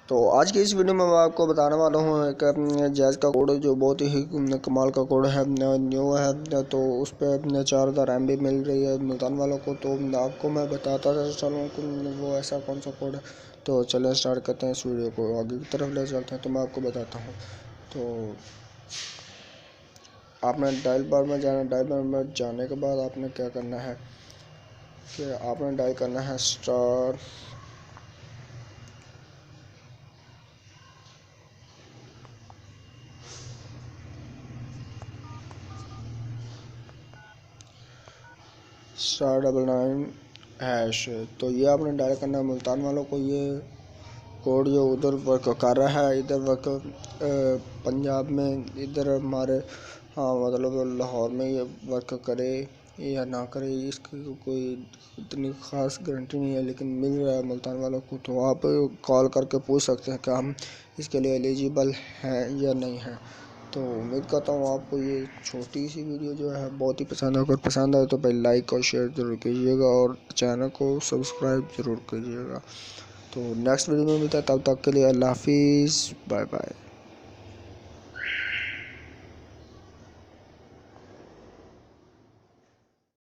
तो आज की इस वीडियो में मैं आपको बताने वाला हूँ एक जैज़ का कोड जो बहुत ही कमाल का कोड है, न्यू है। तो उस पर 4000 MB मिल रही है मुल्तान वालों को। तो आपको मैं बताता चलूँ वो ऐसा कौन सा कोड है। तो चलिए स्टार्ट करते हैं इस वीडियो को, आगे की तरफ ले चलते हैं। तो मैं आपको बताता हूँ। तो आपने डायल बार में जाना, डायल बार में जाने के बाद आपने क्या करना है कि आपने डायल करना है स्टार *99#। तो ये आपने डायल करना है मुल्तान वालों को। ये कोड जो उधर वर्क कर रहा है, इधर वर्क पंजाब में, इधर हमारे मतलब लाहौर में ये वर्क करे या ना करे, इसकी कोई इतनी ख़ास गारंटी नहीं है, लेकिन मिल रहा है मुल्तान वालों को। तो आप कॉल करके पूछ सकते हैं कि हम इसके लिए एलिजिबल हैं या नहीं हैं। तो उम्मीद करता हूँ आपको ये छोटी सी वीडियो जो है बहुत ही पसंद है। अगर पसंद आए तो भाई लाइक और शेयर ज़रूर कीजिएगा और चैनल को सब्सक्राइब ज़रूर कीजिएगा। तो नेक्स्ट वीडियो में मिलता है, तब तक के लिए अल्लाह हाफिज़, बाय बाय।